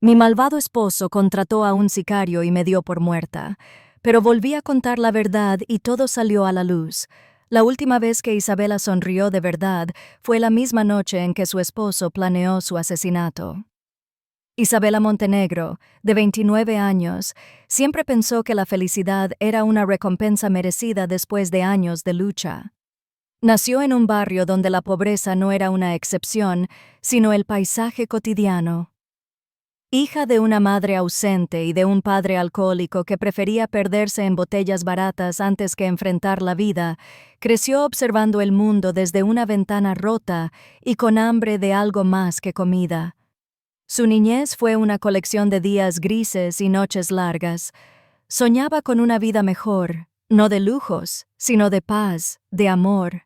Mi malvado esposo contrató a un sicario y me dio por muerta, pero volví a contar la verdad y todo salió a la luz. La última vez que Isabela sonrió de verdad fue la misma noche en que su esposo planeó su asesinato. Isabela Montenegro, de 29 años, siempre pensó que la felicidad era una recompensa merecida después de años de lucha. Nació en un barrio donde la pobreza no era una excepción, sino el paisaje cotidiano. Hija de una madre ausente y de un padre alcohólico que prefería perderse en botellas baratas antes que enfrentar la vida, creció observando el mundo desde una ventana rota y con hambre de algo más que comida. Su niñez fue una colección de días grises y noches largas. Soñaba con una vida mejor, no de lujos, sino de paz, de amor.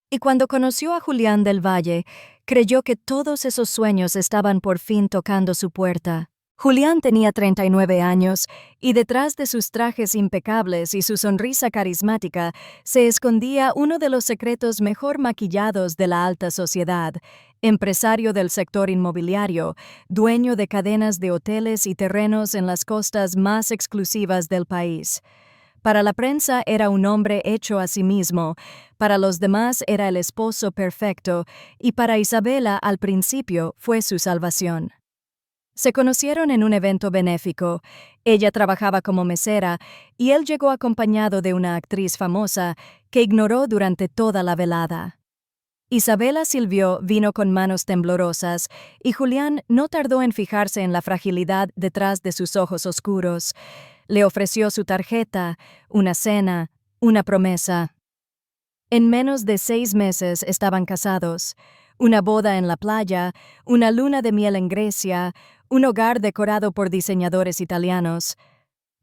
Y cuando conoció a Julián del Valle, creyó que todos esos sueños estaban por fin tocando su puerta. Julián tenía 39 años, y detrás de sus trajes impecables y su sonrisa carismática se escondía uno de los secretos mejor maquillados de la alta sociedad: empresario del sector inmobiliario, dueño de cadenas de hoteles y terrenos en las costas más exclusivas del país. Para la prensa era un hombre hecho a sí mismo, para los demás era el esposo perfecto, y para Isabela al principio fue su salvación. Se conocieron en un evento benéfico. Ella trabajaba como mesera y él llegó acompañado de una actriz famosa que ignoró durante toda la velada. Isabela Silvio vino con manos temblorosas y Julián no tardó en fijarse en la fragilidad detrás de sus ojos oscuros. Le ofreció su tarjeta, una cena, una promesa. En menos de 6 meses estaban casados. Una boda en la playa, una luna de miel en Grecia, un hogar decorado por diseñadores italianos.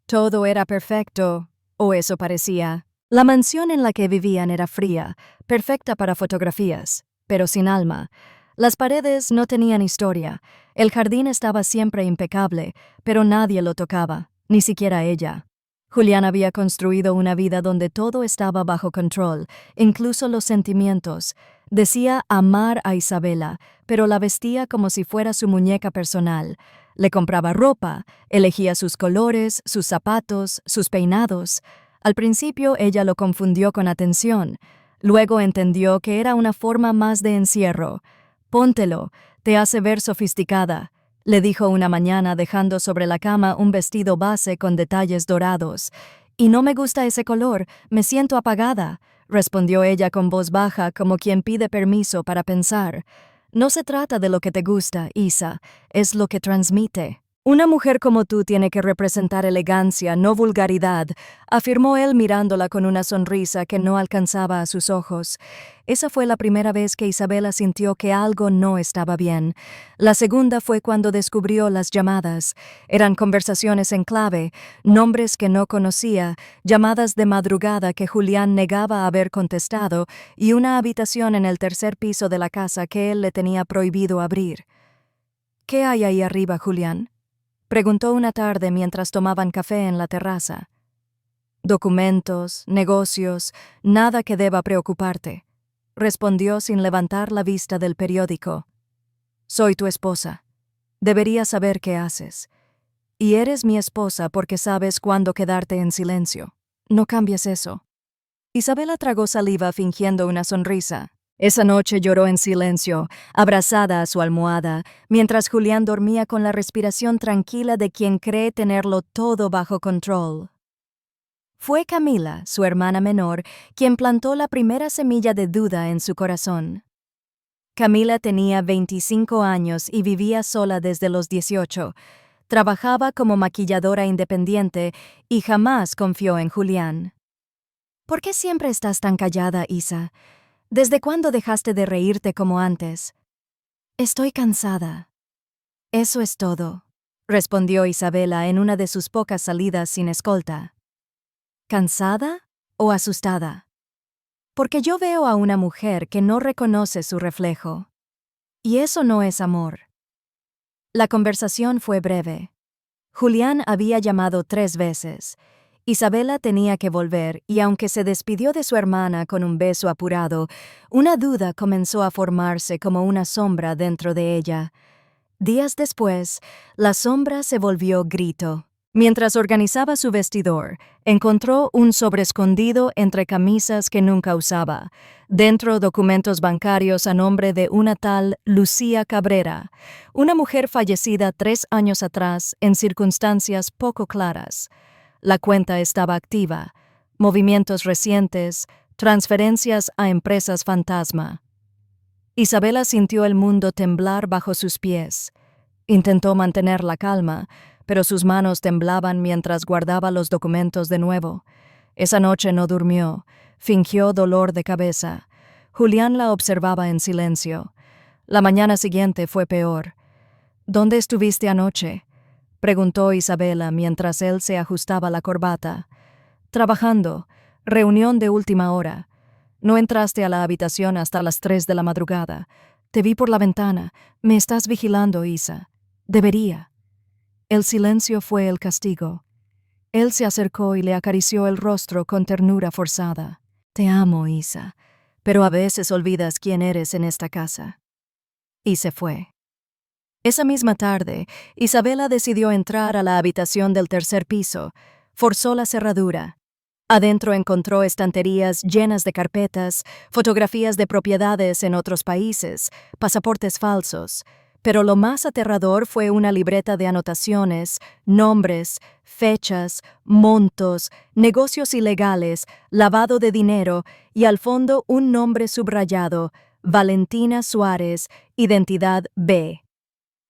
Todo era perfecto, o eso parecía. La mansión en la que vivían era fría, perfecta para fotografías, pero sin alma. Las paredes no tenían historia. El jardín estaba siempre impecable, pero nadie lo tocaba, ni siquiera ella. Julián había construido una vida donde todo estaba bajo control, incluso los sentimientos. Decía amar a Isabela, pero la vestía como si fuera su muñeca personal. Le compraba ropa, elegía sus colores, sus zapatos, sus peinados. Al principio ella lo confundió con atención. Luego entendió que era una forma más de encierro. «Póntelo, te hace ver sofisticada», le dijo una mañana dejando sobre la cama un vestido base con detalles dorados. «Y no me gusta ese color, me siento apagada», respondió ella con voz baja como quien pide permiso para pensar. «No se trata de lo que te gusta, Isa, es lo que transmite». «Una mujer como tú tiene que representar elegancia, no vulgaridad», afirmó él mirándola con una sonrisa que no alcanzaba a sus ojos. Esa fue la primera vez que Isabela sintió que algo no estaba bien. La segunda fue cuando descubrió las llamadas. Eran conversaciones en clave, nombres que no conocía, llamadas de madrugada que Julián negaba haber contestado y una habitación en el tercer piso de la casa que él le tenía prohibido abrir. «¿Qué hay ahí arriba, Julián?», preguntó una tarde mientras tomaban café en la terraza. «Documentos, negocios, nada que deba preocuparte», respondió sin levantar la vista del periódico. «Soy tu esposa. Deberías saber qué haces. Y eres mi esposa porque sabes cuándo quedarte en silencio. No cambies eso». Isabela tragó saliva fingiendo una sonrisa. Esa noche lloró en silencio, abrazada a su almohada, mientras Julián dormía con la respiración tranquila de quien cree tenerlo todo bajo control. Fue Camila, su hermana menor, quien plantó la primera semilla de duda en su corazón. Camila tenía 25 años y vivía sola desde los 18. Trabajaba como maquilladora independiente y jamás confió en Julián. «¿Por qué siempre estás tan callada, Isa? ¿Desde cuándo dejaste de reírte como antes?» «Estoy cansada». «Eso es todo», respondió Isabela en una de sus pocas salidas sin escolta. ¿Cansada o asustada? Porque yo veo a una mujer que no reconoce su reflejo. Y eso no es amor. La conversación fue breve. Julián había llamado 3 veces. Isabela tenía que volver y aunque se despidió de su hermana con un beso apurado, una duda comenzó a formarse como una sombra dentro de ella. Días después, la sombra se volvió grito. Mientras organizaba su vestidor, encontró un sobreescondido entre camisas que nunca usaba. Dentro, documentos bancarios a nombre de una tal Lucía Cabrera, una mujer fallecida 3 años atrás en circunstancias poco claras. La cuenta estaba activa, movimientos recientes, transferencias a empresas fantasma. Isabela sintió el mundo temblar bajo sus pies. Intentó mantener la calma, pero sus manos temblaban mientras guardaba los documentos de nuevo. Esa noche no durmió, fingió dolor de cabeza. Julián la observaba en silencio. La mañana siguiente fue peor. ¿Dónde estuviste anoche?, preguntó Isabela mientras él se ajustaba la corbata. Trabajando. Reunión de última hora. No entraste a la habitación hasta las 3 de la madrugada. Te vi por la ventana. Me estás vigilando, Isa. Debería. El silencio fue el castigo. Él se acercó y le acarició el rostro con ternura forzada. Te amo, Isa, pero a veces olvidas quién eres en esta casa. Y se fue. Esa misma tarde, Isabela decidió entrar a la habitación del tercer piso. Forzó la cerradura. Adentro encontró estanterías llenas de carpetas, fotografías de propiedades en otros países, pasaportes falsos. Pero lo más aterrador fue una libreta de anotaciones, nombres, fechas, montos, negocios ilegales, lavado de dinero y al fondo un nombre subrayado: Valentina Suárez, identidad B.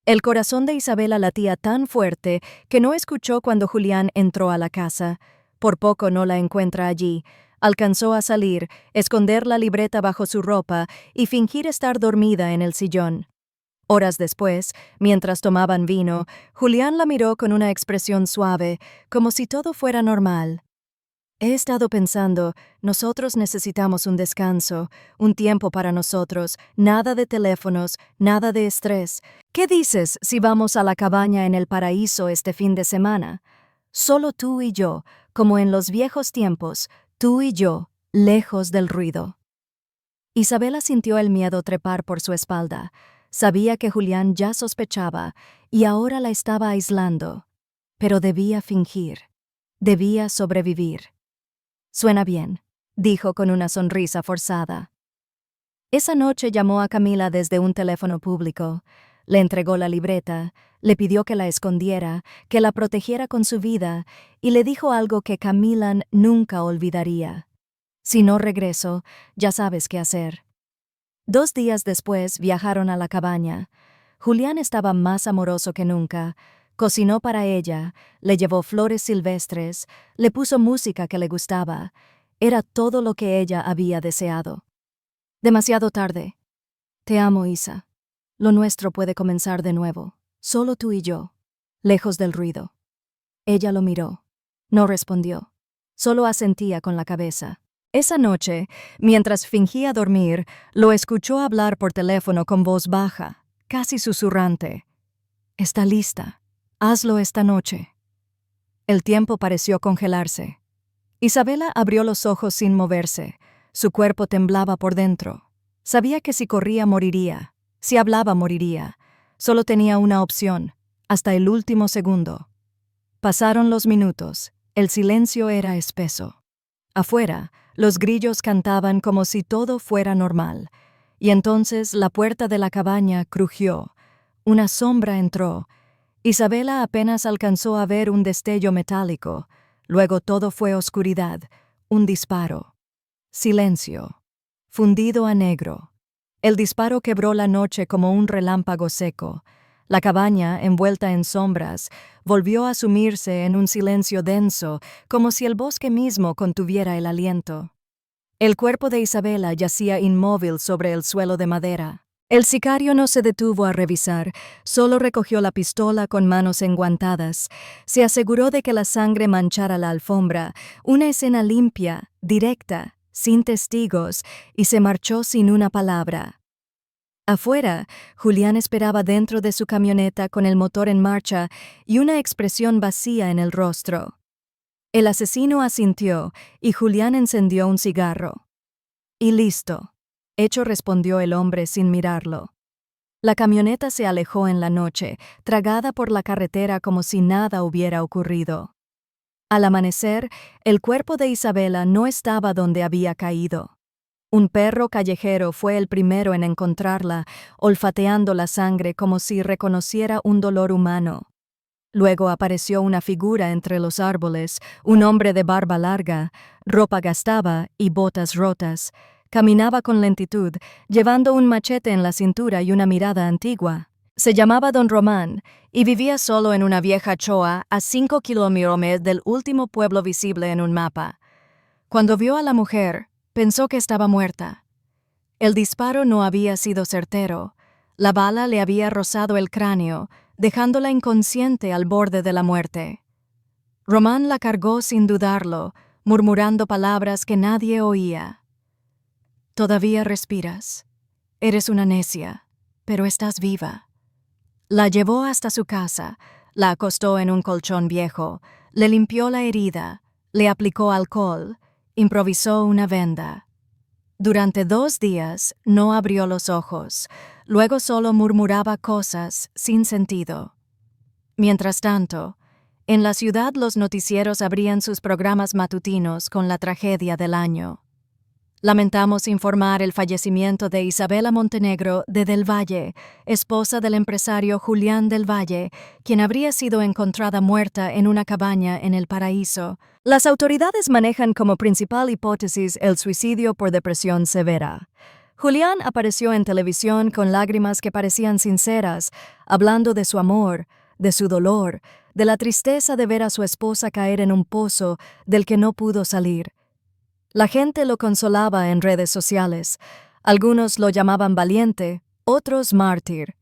El corazón de Isabela latía tan fuerte que no escuchó cuando Julián entró a la casa. Por poco no la encuentra allí. Alcanzó a salir, esconder la libreta bajo su ropa y fingir estar dormida en el sillón. Horas después, mientras tomaban vino, Julián la miró con una expresión suave, como si todo fuera normal. He estado pensando, nosotros necesitamos un descanso, un tiempo para nosotros, nada de teléfonos, nada de estrés. ¿Qué dices si vamos a la cabaña en el paraíso este fin de semana? Solo tú y yo, como en los viejos tiempos, tú y yo, lejos del ruido. Isabela sintió el miedo trepar por su espalda. Sabía que Julián ya sospechaba y ahora la estaba aislando. Pero debía fingir. Debía sobrevivir. Suena bien, dijo con una sonrisa forzada. Esa noche llamó a Camila desde un teléfono público. Le entregó la libreta, le pidió que la escondiera, que la protegiera con su vida y le dijo algo que Camila nunca olvidaría. Si no regreso, ya sabes qué hacer. 2 días después viajaron a la cabaña. Julián estaba más amoroso que nunca. Cocinó para ella, le llevó flores silvestres, le puso música que le gustaba. Era todo lo que ella había deseado. Demasiado tarde. Te amo, Isa. Lo nuestro puede comenzar de nuevo, solo tú y yo, lejos del ruido. Ella lo miró. No respondió. Solo asentía con la cabeza. Esa noche, mientras fingía dormir, lo escuchó hablar por teléfono con voz baja, casi susurrante. Está lista. Hazlo esta noche. El tiempo pareció congelarse. Isabela abrió los ojos sin moverse. Su cuerpo temblaba por dentro. Sabía que si corría moriría, si hablaba moriría. Solo tenía una opción, hasta el último segundo. Pasaron los minutos. El silencio era espeso. Afuera, los grillos cantaban como si todo fuera normal. Y entonces la puerta de la cabaña crujió. Una sombra entró. Isabela apenas alcanzó a ver un destello metálico. Luego todo fue oscuridad. Un disparo. Silencio. Fundido a negro. El disparo quebró la noche como un relámpago seco. La cabaña, envuelta en sombras, volvió a sumirse en un silencio denso, como si el bosque mismo contuviera el aliento. El cuerpo de Isabela yacía inmóvil sobre el suelo de madera. El sicario no se detuvo a revisar, solo recogió la pistola con manos enguantadas. Se aseguró de que la sangre manchara la alfombra, una escena limpia, directa, sin testigos, y se marchó sin una palabra. Afuera, Julián esperaba dentro de su camioneta con el motor en marcha y una expresión vacía en el rostro. El asesino asintió y Julián encendió un cigarro. Y listo. Hecho, respondió el hombre sin mirarlo. La camioneta se alejó en la noche, tragada por la carretera como si nada hubiera ocurrido. Al amanecer, el cuerpo de Isabela no estaba donde había caído. Un perro callejero fue el primero en encontrarla, olfateando la sangre como si reconociera un dolor humano. Luego apareció una figura entre los árboles, un hombre de barba larga, ropa gastada y botas rotas. Caminaba con lentitud, llevando un machete en la cintura y una mirada antigua. Se llamaba Don Román y vivía solo en una vieja choa a 5 kilómetros del último pueblo visible en un mapa. Cuando vio a la mujer, pensó que estaba muerta. El disparo no había sido certero. La bala le había rozado el cráneo, dejándola inconsciente al borde de la muerte. Román la cargó sin dudarlo, murmurando palabras que nadie oía. «Todavía respiras. Eres una necia, pero estás viva». La llevó hasta su casa, la acostó en un colchón viejo, le limpió la herida, le aplicó alcohol, improvisó una venda. Durante 2 días no abrió los ojos, luego solo murmuraba cosas sin sentido. Mientras tanto, en la ciudad los noticieros abrían sus programas matutinos con la tragedia del año. Lamentamos informar el fallecimiento de Isabela Montenegro de Del Valle, esposa del empresario Julián Del Valle, quien habría sido encontrada muerta en una cabaña en El Paraíso. Las autoridades manejan como principal hipótesis el suicidio por depresión severa. Julián apareció en televisión con lágrimas que parecían sinceras, hablando de su amor, de su dolor, de la tristeza de ver a su esposa caer en un pozo del que no pudo salir. La gente lo consolaba en redes sociales. Algunos lo llamaban valiente, otros mártir.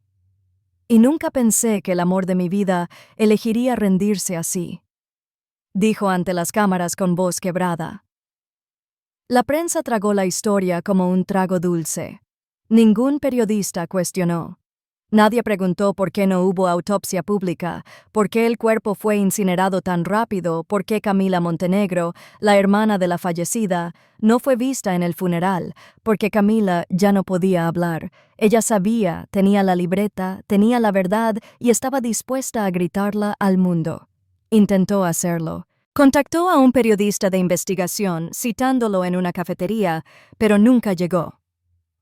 Y nunca pensé que el amor de mi vida elegiría rendirse así, dijo ante las cámaras con voz quebrada. La prensa tragó la historia como un trago dulce. Ningún periodista cuestionó. Nadie preguntó por qué no hubo autopsia pública, por qué el cuerpo fue incinerado tan rápido, por qué Camila Montenegro, la hermana de la fallecida, no fue vista en el funeral, porque Camila ya no podía hablar. Ella sabía, tenía la libreta, tenía la verdad y estaba dispuesta a gritarla al mundo. Intentó hacerlo. Contactó a un periodista de investigación, citándolo en una cafetería, pero nunca llegó.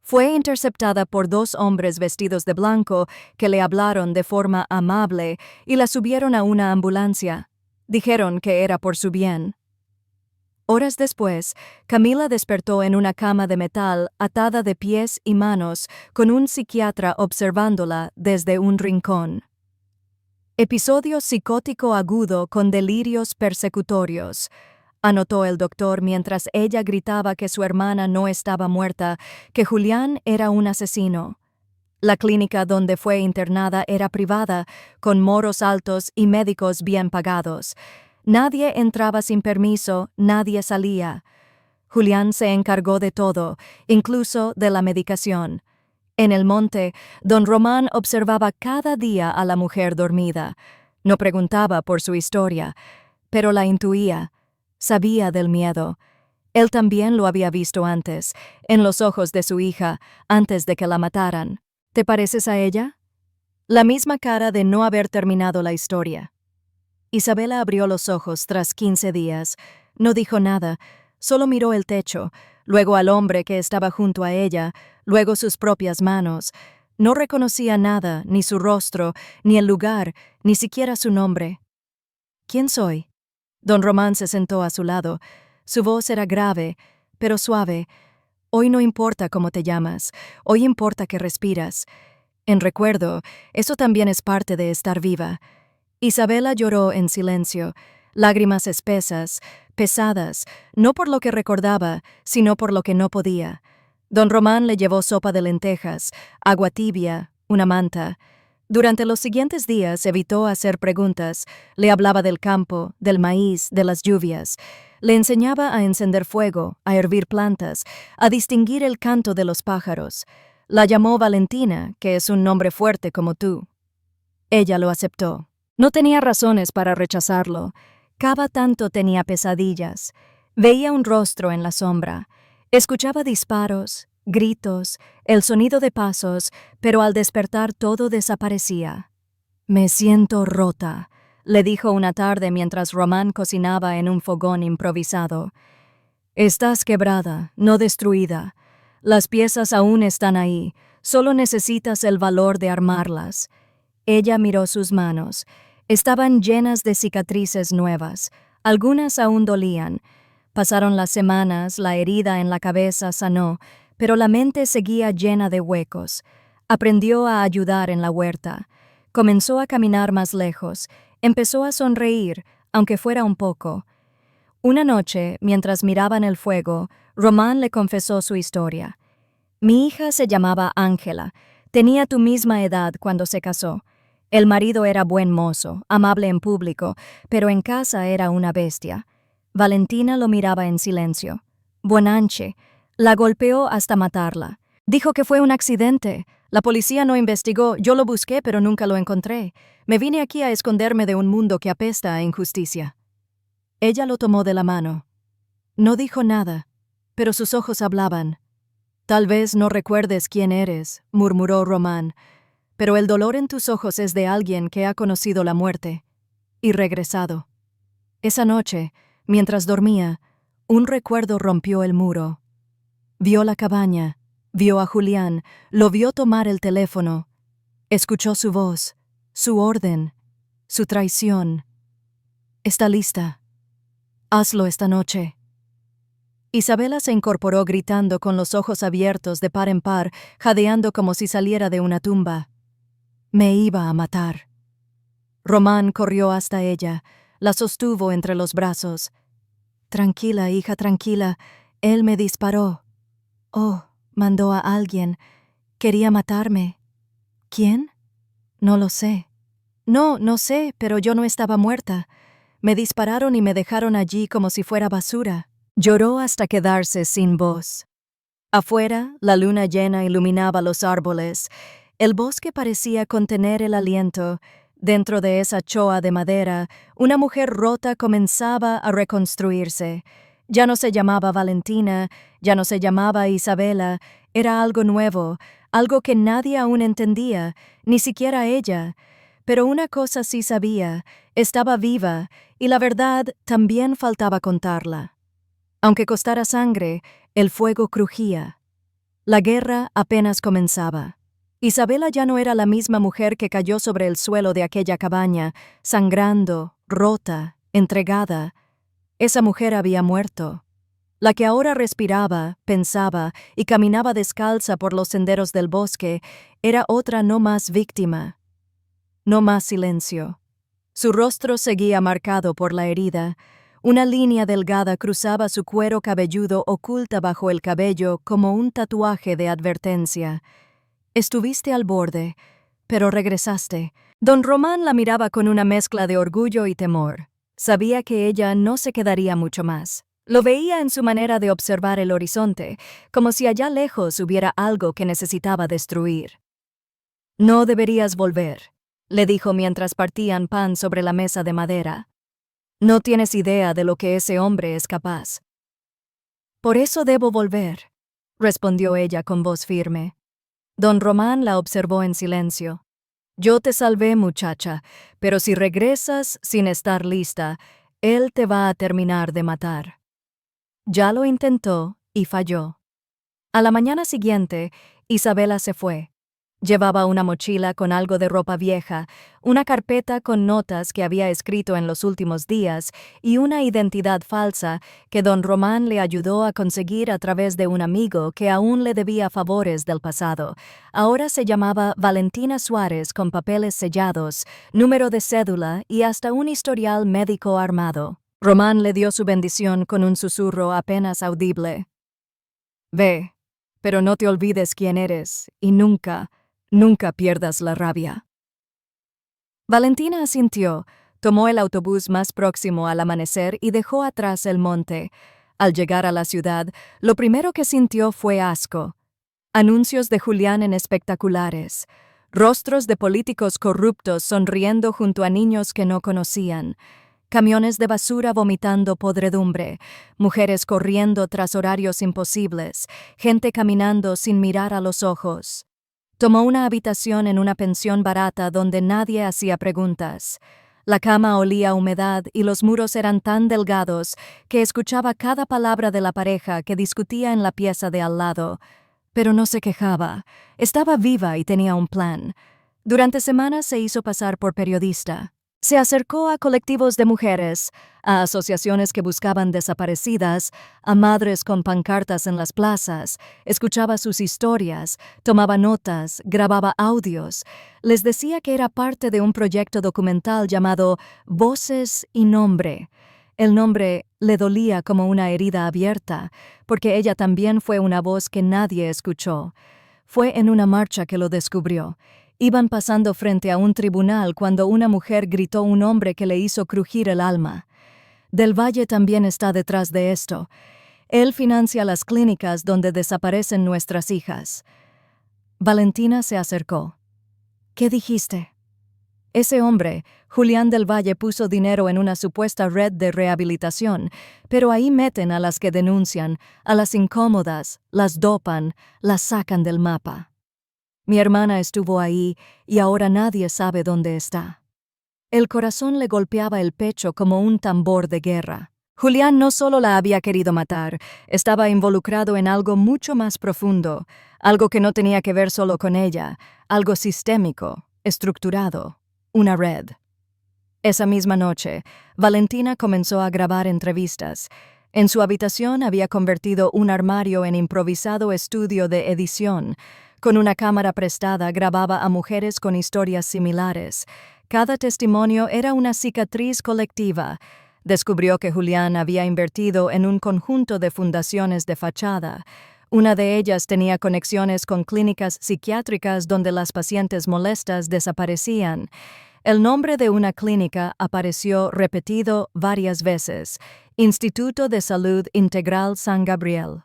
Fue interceptada por 2 hombres vestidos de blanco que le hablaron de forma amable y la subieron a una ambulancia. Dijeron que era por su bien. Horas después, Camila despertó en una cama de metal atada de pies y manos, con un psiquiatra observándola desde un rincón. Episodio psicótico agudo con delirios persecutorios, anotó el doctor mientras ella gritaba que su hermana no estaba muerta, que Julián era un asesino. La clínica donde fue internada era privada, con moros altos y médicos bien pagados. Nadie entraba sin permiso, nadie salía. Julián se encargó de todo, incluso de la medicación. En el monte, don Román observaba cada día a la mujer dormida. No preguntaba por su historia, pero la intuía. Sabía del miedo. Él también lo había visto antes, en los ojos de su hija, antes de que la mataran. ¿Te pareces a ella? La misma cara de no haber terminado la historia. Isabela abrió los ojos tras 15 días. No dijo nada, solo miró el techo, luego al hombre que estaba junto a ella, luego sus propias manos. No reconocía nada, ni su rostro, ni el lugar, ni siquiera su nombre. ¿Quién soy? Don Román se sentó a su lado. Su voz era grave, pero suave. Hoy no importa cómo te llamas, hoy importa que respiras. En recuerdo, eso también es parte de estar viva. Isabela lloró en silencio, lágrimas espesas, pesadas, no por lo que recordaba, sino por lo que no podía. Don Román le llevó sopa de lentejas, agua tibia, una manta. Durante los siguientes días evitó hacer preguntas. Le hablaba del campo, del maíz, de las lluvias. Le enseñaba a encender fuego, a hervir plantas, a distinguir el canto de los pájaros. La llamó Valentina, que es un nombre fuerte como tú. Ella lo aceptó. No tenía razones para rechazarlo. Cada tanto tenía pesadillas. Veía un rostro en la sombra. Escuchaba disparos gritos, el sonido de pasos, pero al despertar todo desaparecía. «Me siento rota», le dijo una tarde mientras Román cocinaba en un fogón improvisado. «Estás quebrada, no destruida. Las piezas aún están ahí, solo necesitas el valor de armarlas». Ella miró sus manos. Estaban llenas de cicatrices nuevas. Algunas aún dolían. Pasaron las semanas, la herida en la cabeza sanó, pero la mente seguía llena de huecos. Aprendió a ayudar en la huerta. Comenzó a caminar más lejos. Empezó a sonreír, aunque fuera un poco. Una noche, mientras miraban el fuego, Román le confesó su historia. «Mi hija se llamaba Ángela. Tenía tu misma edad cuando se casó. El marido era buen mozo, amable en público, pero en casa era una bestia». Valentina lo miraba en silencio. «Buenanche. La golpeó hasta matarla. Dijo que fue un accidente. La policía no investigó, yo lo busqué pero nunca lo encontré. Me vine aquí a esconderme de un mundo que apesta a injusticia». Ella lo tomó de la mano. No dijo nada, pero sus ojos hablaban. «Tal vez no recuerdes quién eres», murmuró Román, «pero el dolor en tus ojos es de alguien que ha conocido la muerte y regresado». Esa noche, mientras dormía, un recuerdo rompió el muro. Vio la cabaña, vio a Julián, lo vio tomar el teléfono. Escuchó su voz, su orden, su traición. «Está lista. Hazlo esta noche». Isabela se incorporó gritando con los ojos abiertos de par en par, jadeando como si saliera de una tumba. «Me iba a matar». Román corrió hasta ella, la sostuvo entre los brazos. «Tranquila, hija, tranquila. Él me disparó». «Oh, mandó a alguien. Quería matarme». «¿Quién?» «No lo sé». No sé, pero yo no estaba muerta. Me dispararon y me dejaron allí como si fuera basura». Lloró hasta quedarse sin voz. Afuera, la luna llena iluminaba los árboles. El bosque parecía contener el aliento. Dentro de esa choa de madera, una mujer rota comenzaba a reconstruirse. Ya no se llamaba Valentina, ya no se llamaba Isabela, era algo nuevo, algo que nadie aún entendía, ni siquiera ella. Pero una cosa sí sabía, estaba viva, y la verdad también faltaba contarla. Aunque costara sangre, el fuego crujía. La guerra apenas comenzaba. Isabela ya no era la misma mujer que cayó sobre el suelo de aquella cabaña, sangrando, rota, entregada. Esa mujer había muerto. La que ahora respiraba, pensaba y caminaba descalza por los senderos del bosque era otra no más víctima. No más silencio. Su rostro seguía marcado por la herida. Una línea delgada cruzaba su cuero cabelludo oculta bajo el cabello como un tatuaje de advertencia. «Estuviste al borde, pero regresaste». Don Román la miraba con una mezcla de orgullo y temor. Sabía que ella no se quedaría mucho más. Lo veía en su manera de observar el horizonte, como si allá lejos hubiera algo que necesitaba destruir. «No deberías volver», le dijo mientras partían pan sobre la mesa de madera. «No tienes idea de lo que ese hombre es capaz». «Por eso debo volver», respondió ella con voz firme. Don Román la observó en silencio. «Yo te salvé, muchacha, pero si regresas sin estar lista, él te va a terminar de matar». Ya lo intentó y falló. A la mañana siguiente, Isabela se fue. Llevaba una mochila con algo de ropa vieja, una carpeta con notas que había escrito en los últimos días y una identidad falsa que don Román le ayudó a conseguir a través de un amigo que aún le debía favores del pasado. Ahora se llamaba Valentina Suárez con papeles sellados, número de cédula y hasta un historial médico armado. Román le dio su bendición con un susurro apenas audible. «Ve, pero no te olvides quién eres y nunca pierdas la rabia». Valentina asintió, tomó el autobús más próximo al amanecer y dejó atrás el monte. Al llegar a la ciudad, lo primero que sintió fue asco. Anuncios de Julián en espectaculares, rostros de políticos corruptos sonriendo junto a niños que no conocían. camiones de basura vomitando podredumbre, mujeres corriendo tras horarios imposibles, gente caminando sin mirar a los ojos. Tomó una habitación en una pensión barata donde nadie hacía preguntas. La cama olía a humedad y los muros eran tan delgados que escuchaba cada palabra de la pareja que discutía en la pieza de al lado. Pero no se quejaba. Estaba viva y tenía un plan. Durante semanas se hizo pasar por periodista. Se acercó a colectivos de mujeres, a asociaciones que buscaban desaparecidas, a madres con pancartas en las plazas, escuchaba sus historias, tomaba notas, grababa audios. Les decía que era parte de un proyecto documental llamado Voces y Nombre. El nombre le dolía como una herida abierta, porque ella también fue una voz que nadie escuchó. Fue en una marcha que lo descubrió. Iban pasando frente a un tribunal cuando una mujer gritó un nombre que le hizo crujir el alma. Del Valle también está detrás de esto. Él financia las clínicas donde desaparecen nuestras hijas. Valentina se acercó. ¿Qué dijiste? Ese hombre, Julián del Valle, puso dinero en una supuesta red de rehabilitación, pero ahí meten a las que denuncian, a las incómodas, las dopan, las sacan del mapa. Mi hermana estuvo ahí y ahora nadie sabe dónde está. El corazón le golpeaba el pecho como un tambor de guerra. Julián no solo la había querido matar, estaba involucrado en algo mucho más profundo, algo que no tenía que ver solo con ella, algo sistémico, estructurado, una red. Esa misma noche, Valentina comenzó a grabar entrevistas. En su habitación había convertido un armario en improvisado estudio de edición. Con una cámara prestada grababa a mujeres con historias similares. Cada testimonio era una cicatriz colectiva. Descubrió que Julián había invertido en un conjunto de fundaciones de fachada. Una de ellas tenía conexiones con clínicas psiquiátricas donde las pacientes molestas desaparecían. El nombre de una clínica apareció repetido varias veces: Instituto de Salud Integral San Gabriel.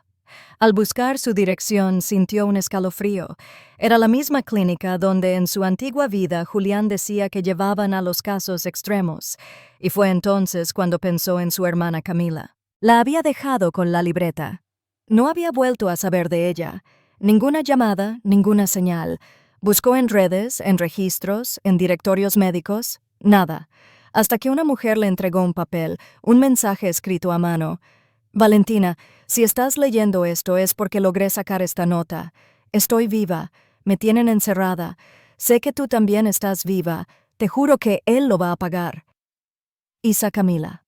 Al buscar su dirección sintió un escalofrío. Era la misma clínica donde en su antigua vida Julián decía que llevaban a los casos extremos, y fue entonces cuando pensó en su hermana Camila. La había dejado con la libreta. No había vuelto a saber de ella. Ninguna llamada, ninguna señal. Buscó en redes, en registros, en directorios médicos, nada. Hasta que una mujer le entregó un papel, un mensaje escrito a mano. Valentina, si estás leyendo esto es porque logré sacar esta nota. Estoy viva, me tienen encerrada. Sé que tú también estás viva. Te juro que él lo va a pagar. Isa Camila.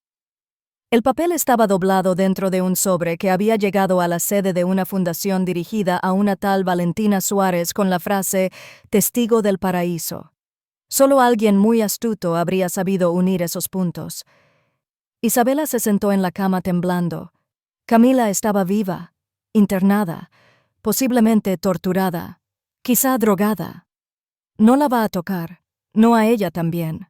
El papel estaba doblado dentro de un sobre que había llegado a la sede de una fundación dirigida a una tal Valentina Suárez con la frase «Testigo del paraíso». Solo alguien muy astuto habría sabido unir esos puntos. Isabela se sentó en la cama temblando. Camila estaba viva, internada, posiblemente torturada, quizá drogada. No la va a tocar, no a ella también.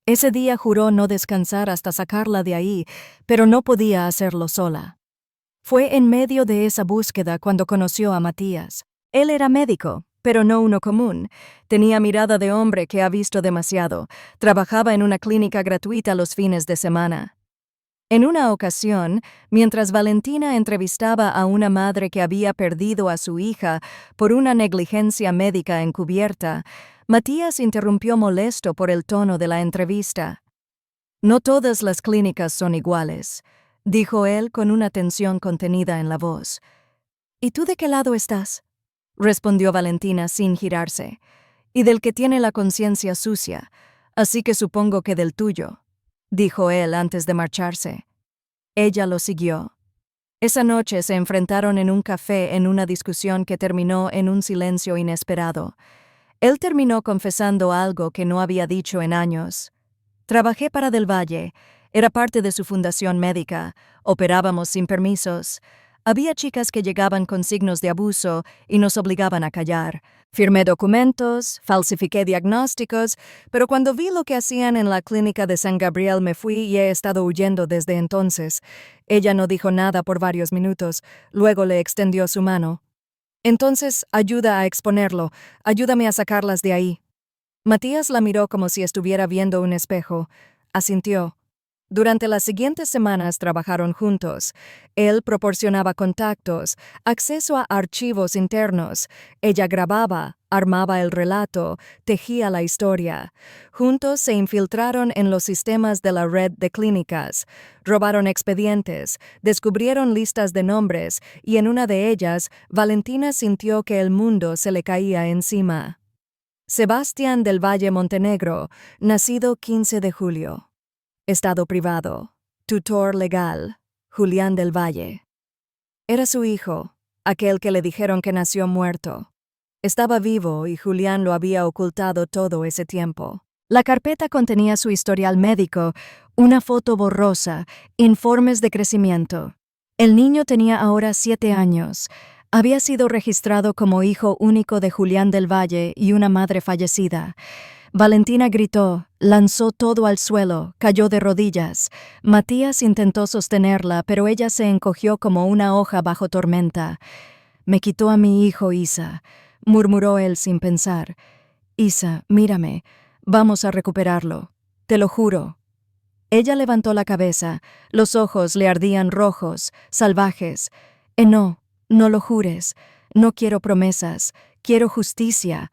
Ese día juró no descansar hasta sacarla de ahí, pero no podía hacerlo sola. Fue en medio de esa búsqueda cuando conoció a Matías. Él era médico, pero no uno común. Tenía mirada de hombre que ha visto demasiado. Trabajaba en una clínica gratuita los fines de semana. En una ocasión, mientras Valentina entrevistaba a una madre que había perdido a su hija por una negligencia médica encubierta, Matías interrumpió molesto por el tono de la entrevista. «No todas las clínicas son iguales», dijo él con una tensión contenida en la voz. «¿Y tú de qué lado estás?», respondió Valentina sin girarse. «Y del que tiene la conciencia sucia, así que supongo que del tuyo», dijo él antes de marcharse. Ella lo siguió. Esa noche se enfrentaron en un café en una discusión que terminó en un silencio inesperado. Él terminó confesando algo que no había dicho en años. «Trabajé para Del Valle, era parte de su fundación médica, operábamos sin permisos. Había chicas que llegaban con signos de abuso y nos obligaban a callar. Firmé documentos, falsifiqué diagnósticos, pero cuando vi lo que hacían en la clínica de San Gabriel me fui y he estado huyendo desde entonces». Ella no dijo nada por varios minutos, luego le extendió su mano. «Entonces, ayuda a exponerlo, ayúdame a sacarlas de ahí». Matías la miró como si estuviera viendo un espejo. Asintió. Durante las siguientes semanas trabajaron juntos. Él proporcionaba contactos, acceso a archivos internos. Ella grababa, armaba el relato, tejía la historia. Juntos se infiltraron en los sistemas de la red de clínicas, robaron expedientes, descubrieron listas de nombres y en una de ellas, Valentina sintió que el mundo se le caía encima. Sebastián del Valle Montenegro, nacido 15 de julio. Estado privado. Tutor legal. Julián del Valle. Era su hijo, aquel que le dijeron que nació muerto. Estaba vivo y Julián lo había ocultado todo ese tiempo. La carpeta contenía su historial médico, una foto borrosa, informes de crecimiento. El niño tenía ahora 7 años. Había sido registrado como hijo único de Julián del Valle y una madre fallecida. Valentina gritó, lanzó todo al suelo, cayó de rodillas. Matías intentó sostenerla, pero ella se encogió como una hoja bajo tormenta. «Me quitó a mi hijo, Isa», murmuró él sin pensar. «Isa, mírame, vamos a recuperarlo, te lo juro». Ella levantó la cabeza, los ojos le ardían rojos, salvajes. No, no lo jures, no quiero promesas, quiero justicia».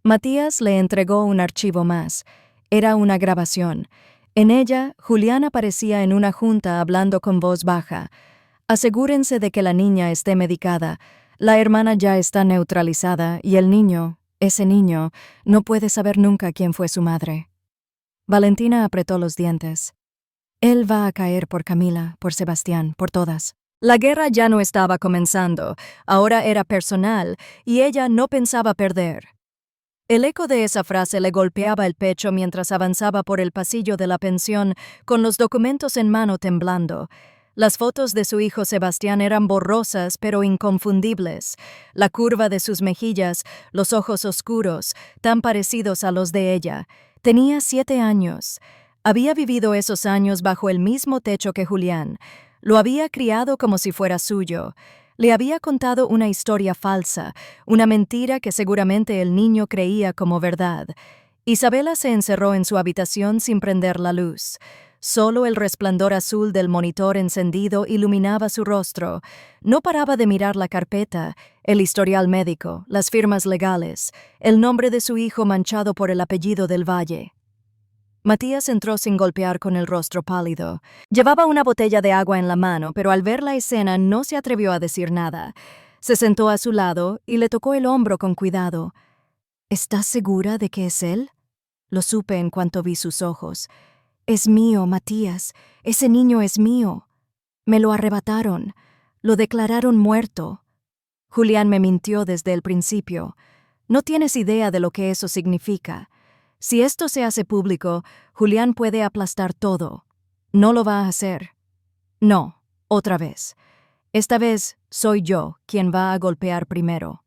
Matías le entregó un archivo más. Era una grabación. En ella, Julián aparecía en una junta hablando con voz baja. «Asegúrense de que la niña esté medicada. La hermana ya está neutralizada y el niño, ese niño, no puede saber nunca quién fue su madre». Valentina apretó los dientes. Él va a caer por Camila, por Sebastián, por todas. La guerra ya no estaba comenzando, ahora era personal, y ella no pensaba perder. El eco de esa frase le golpeaba el pecho mientras avanzaba por el pasillo de la pensión con los documentos en mano temblando. Las fotos de su hijo Sebastián eran borrosas pero inconfundibles. La curva de sus mejillas, los ojos oscuros, tan parecidos a los de ella. Tenía 7 años. Había vivido esos años bajo el mismo techo que Julián. Lo había criado como si fuera suyo. Le había contado una historia falsa, una mentira que seguramente el niño creía como verdad. Isabela se encerró en su habitación sin prender la luz. Solo el resplandor azul del monitor encendido iluminaba su rostro. No paraba de mirar la carpeta, el historial médico, las firmas legales, el nombre de su hijo manchado por el apellido del Valle. Matías entró sin golpear con el rostro pálido. Llevaba una botella de agua en la mano, pero al ver la escena no se atrevió a decir nada. Se sentó a su lado y le tocó el hombro con cuidado. «¿Estás segura de que es él?» Lo supe en cuanto vi sus ojos. «Es mío, Matías. Ese niño es mío. Me lo arrebataron. Lo declararon muerto. Julián me mintió desde el principio. No tienes idea de lo que eso significa. Si esto se hace público, Julián puede aplastar todo. No lo va a hacer. No, otra vez. Esta vez soy yo quien va a golpear primero».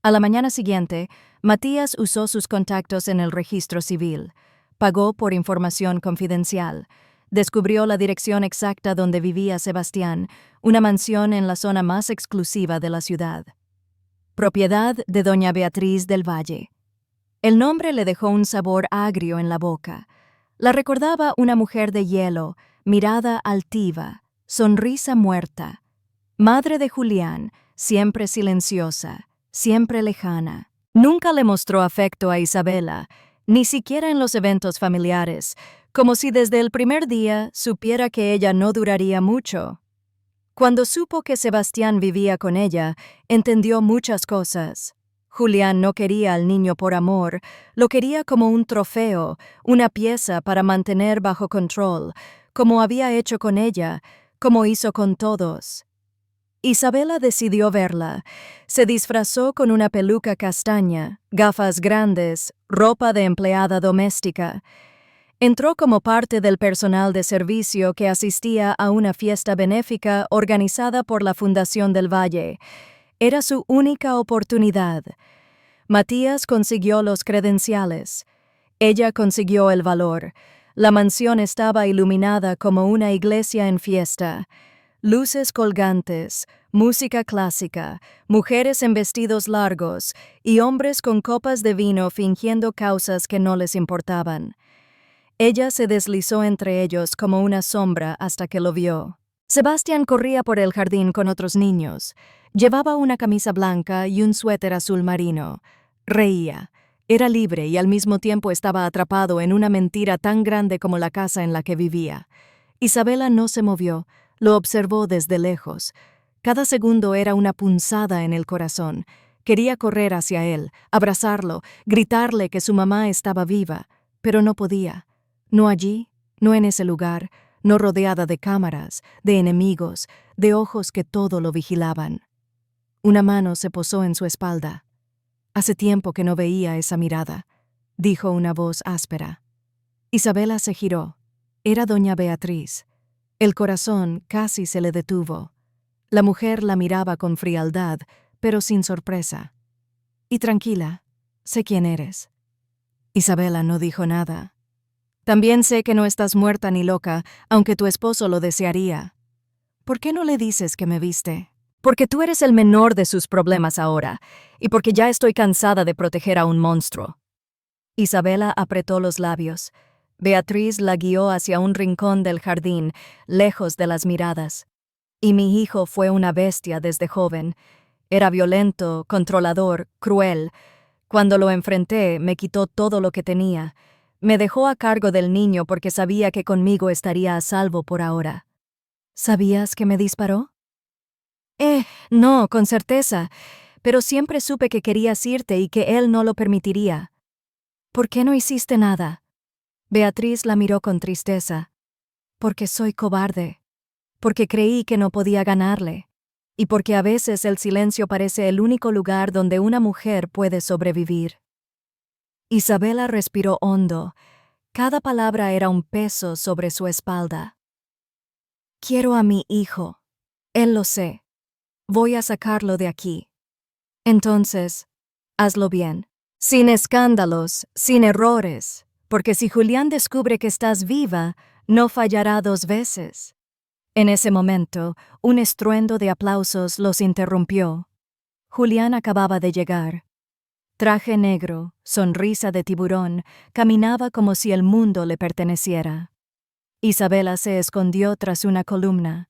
A la mañana siguiente, Matías usó sus contactos en el registro civil. Pagó por información confidencial. Descubrió la dirección exacta donde vivía Sebastián, una mansión en la zona más exclusiva de la ciudad. Propiedad de doña Beatriz del Valle. El nombre le dejó un sabor agrio en la boca. La recordaba una mujer de hielo, mirada altiva, sonrisa muerta. Madre de Julián, siempre silenciosa, siempre lejana. Nunca le mostró afecto a Isabela, ni siquiera en los eventos familiares, como si desde el primer día supiera que ella no duraría mucho. Cuando supo que Sebastián vivía con ella, entendió muchas cosas. Julián no quería al niño por amor, lo quería como un trofeo, una pieza para mantener bajo control, como había hecho con ella, como hizo con todos. Isabela decidió verla. Se disfrazó con una peluca castaña, gafas grandes, ropa de empleada doméstica. Entró como parte del personal de servicio que asistía a una fiesta benéfica organizada por la Fundación del Valle. Era su única oportunidad. Matías consiguió los credenciales. Ella consiguió el valor. La mansión estaba iluminada como una iglesia en fiesta. Luces colgantes, música clásica, mujeres en vestidos largos y hombres con copas de vino fingiendo causas que no les importaban. Ella se deslizó entre ellos como una sombra hasta que lo vio. Sebastián corría por el jardín con otros niños. Llevaba una camisa blanca y un suéter azul marino. Reía. Era libre y al mismo tiempo estaba atrapado en una mentira tan grande como la casa en la que vivía. Isabela no se movió, lo observó desde lejos. Cada segundo era una punzada en el corazón. Quería correr hacia él, abrazarlo, gritarle que su mamá estaba viva, pero no podía. No allí, no en ese lugar, no rodeada de cámaras, de enemigos, de ojos que todo lo vigilaban. Una mano se posó en su espalda. Hace tiempo que no veía esa mirada, dijo una voz áspera. Isabela se giró. Era doña Beatriz. El corazón casi se le detuvo. La mujer la miraba con frialdad, pero sin sorpresa. Y tranquila, sé quién eres. Isabela no dijo nada. También sé que no estás muerta ni loca, aunque tu esposo lo desearía. ¿Por qué no le dices que me viste? Porque tú eres el menor de sus problemas ahora, y porque ya estoy cansada de proteger a un monstruo. Isabela apretó los labios. Beatriz la guió hacia un rincón del jardín, lejos de las miradas. Y mi hijo fue una bestia desde joven. Era violento, controlador, cruel. Cuando lo enfrenté, me quitó todo lo que tenía. Me dejó a cargo del niño porque sabía que conmigo estaría a salvo por ahora. ¿Sabías que me disparó? No, con certeza, pero siempre supe que querías irte y que él no lo permitiría. ¿Por qué no hiciste nada? Beatriz la miró con tristeza. Porque soy cobarde. Porque creí que no podía ganarle. Y porque a veces el silencio parece el único lugar donde una mujer puede sobrevivir. Isabela respiró hondo. Cada palabra era un peso sobre su espalda. Quiero a mi hijo. Él lo sé. Voy a sacarlo de aquí. Entonces, hazlo bien. Sin escándalos, sin errores. Porque si Julián descubre que estás viva, no fallará 2 veces. En ese momento, un estruendo de aplausos los interrumpió. Julián acababa de llegar. Traje negro, sonrisa de tiburón, caminaba como si el mundo le perteneciera. Isabela se escondió tras una columna.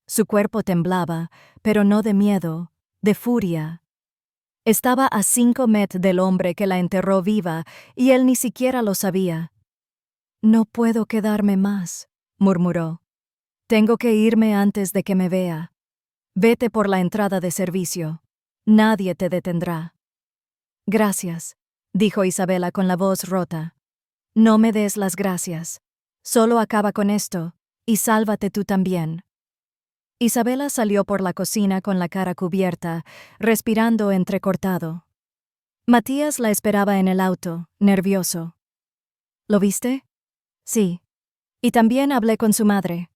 Su cuerpo temblaba, pero no de miedo, de furia. Estaba a 5 metros del hombre que la enterró viva, y él ni siquiera lo sabía. «No puedo quedarme más», murmuró. «Tengo que irme antes de que me vea. Vete por la entrada de servicio. Nadie te detendrá». «Gracias», dijo Isabela con la voz rota. «No me des las gracias. Solo acaba con esto, y sálvate tú también». Isabela salió por la cocina con la cara cubierta, respirando entrecortado. Matías la esperaba en el auto, nervioso. «¿Lo viste?» «Sí. Y también hablé con su madre.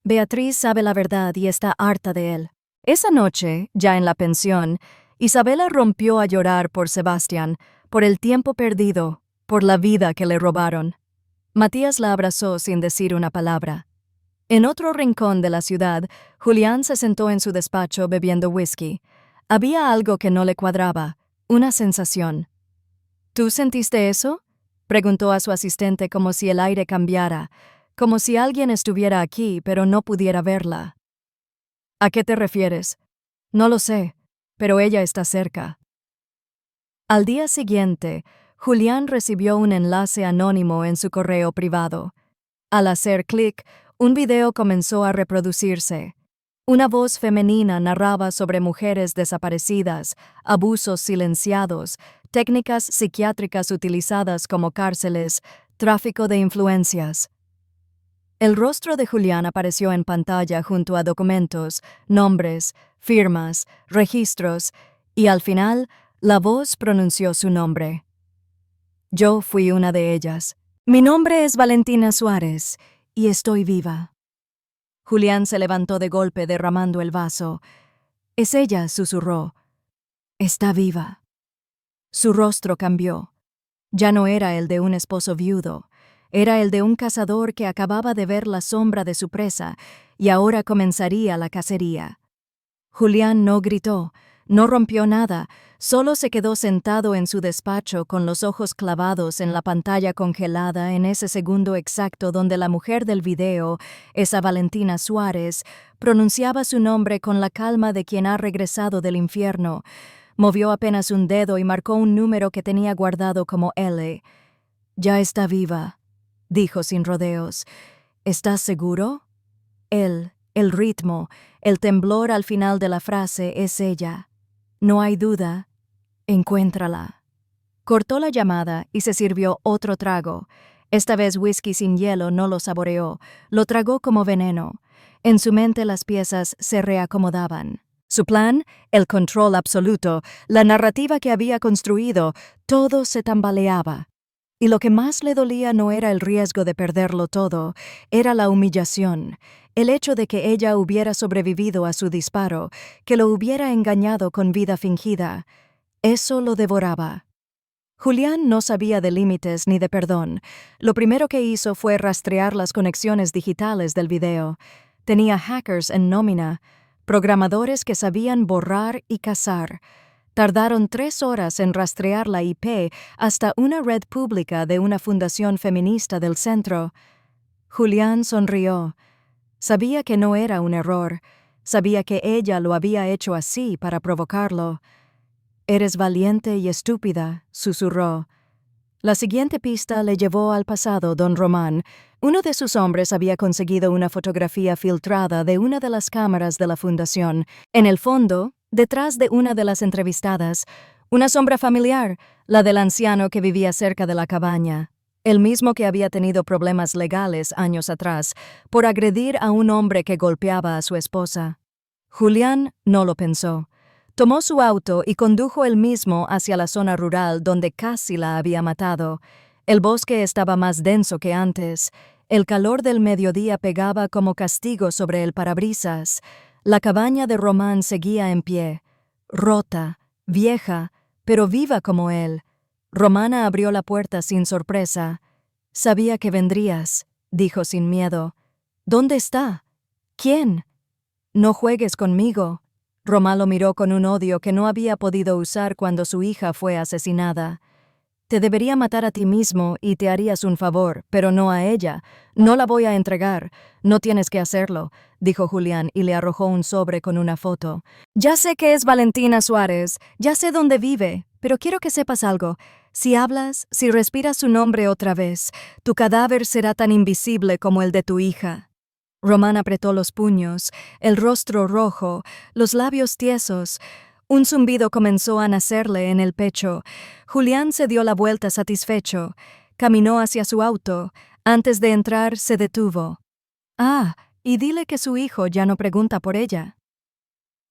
Beatriz sabe la verdad y está harta de él». Esa noche, ya en la pensión, Isabela rompió a llorar por Sebastián, por el tiempo perdido, por la vida que le robaron. Matías la abrazó sin decir una palabra. En otro rincón de la ciudad, Julián se sentó en su despacho bebiendo whisky. Había algo que no le cuadraba, una sensación. «¿Tú sentiste eso?», preguntó a su asistente como si el aire cambiara, como si alguien estuviera aquí pero no pudiera verla. «¿A qué te refieres?» «No lo sé, pero ella está cerca». Al día siguiente, Julián recibió un enlace anónimo en su correo privado. Al hacer clic, un video comenzó a reproducirse. Una voz femenina narraba sobre mujeres desaparecidas, abusos silenciados, técnicas psiquiátricas utilizadas como cárceles, tráfico de influencias. El rostro de Julián apareció en pantalla junto a documentos, nombres, firmas, registros, y al final, la voz pronunció su nombre. Yo fui una de ellas. Mi nombre es Valentina Suárez, y estoy viva. Julián se levantó de golpe derramando el vaso. «Es ella», susurró. «Está viva». Su rostro cambió. Ya no era el de un esposo viudo. Era el de un cazador que acababa de ver la sombra de su presa y ahora comenzaría la cacería. Julián no gritó, No rompió nada, solo se quedó sentado en su despacho con los ojos clavados en la pantalla congelada en ese segundo exacto donde la mujer del video, esa Valentina Suárez, pronunciaba su nombre con la calma de quien ha regresado del infierno. Movió apenas un dedo y marcó un número que tenía guardado como L. «Ya está viva», dijo sin rodeos. «¿Estás seguro?» El ritmo, el temblor al final de la frase es ella. No hay duda. Encuéntrala. Cortó la llamada y se sirvió otro trago. Esta vez whisky sin hielo no lo saboreó, lo tragó como veneno. En su mente las piezas se reacomodaban. Su plan, el control absoluto, la narrativa que había construido, todo se tambaleaba. Y lo que más le dolía no era el riesgo de perderlo todo, era la humillación, el hecho de que ella hubiera sobrevivido a su disparo, que lo hubiera engañado con vida fingida. Eso lo devoraba. Julián no sabía de límites ni de perdón. Lo primero que hizo fue rastrear las conexiones digitales del video. Tenía hackers en nómina, programadores que sabían borrar y cazar. Tardaron 3 horas en rastrear la IP hasta una red pública de una fundación feminista del centro. Julián sonrió. Sabía que no era un error. Sabía que ella lo había hecho así para provocarlo. «Eres valiente y estúpida», susurró. La siguiente pista le llevó al pasado don Román. Uno de sus hombres había conseguido una fotografía filtrada de una de las cámaras de la fundación. En el fondo, detrás de una de las entrevistadas, una sombra familiar, la del anciano que vivía cerca de la cabaña, el mismo que había tenido problemas legales años atrás por agredir a un hombre que golpeaba a su esposa. Julián no lo pensó. Tomó su auto y condujo él mismo hacia la zona rural donde casi la había matado. El bosque estaba más denso que antes. El calor del mediodía pegaba como castigo sobre el parabrisas. La cabaña de Román seguía en pie, rota, vieja, pero viva como él. Romana abrió la puerta sin sorpresa. «Sabía que vendrías», dijo sin miedo. «¿Dónde está? ¿Quién?» «No juegues conmigo». Román lo miró con un odio que no había podido usar cuando su hija fue asesinada. «Te debería matar a ti mismo y te harías un favor, pero no a ella. No la voy a entregar. No tienes que hacerlo», dijo Julián y le arrojó un sobre con una foto. «Ya sé que es Valentina Suárez, ya sé dónde vive, pero quiero que sepas algo. Si hablas, si respiras su nombre otra vez, tu cadáver será tan invisible como el de tu hija». Román apretó los puños, el rostro rojo, los labios tiesos. Un zumbido comenzó a nacerle en el pecho. Julián se dio la vuelta satisfecho. Caminó hacia su auto. Antes de entrar, se detuvo. «Ah, y dile que su hijo ya no pregunta por ella».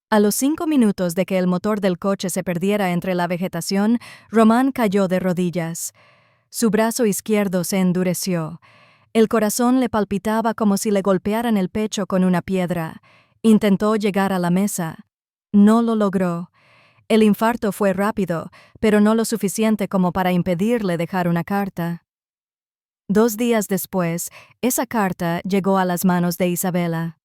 A los 5 minutos de que el motor del coche se perdiera entre la vegetación, Román cayó de rodillas. Su brazo izquierdo se endureció. El corazón le palpitaba como si le golpearan el pecho con una piedra. Intentó llegar a la mesa. No lo logró. El infarto fue rápido, pero no lo suficiente como para impedirle dejar una carta. 2 días después, esa carta llegó a las manos de Isabela.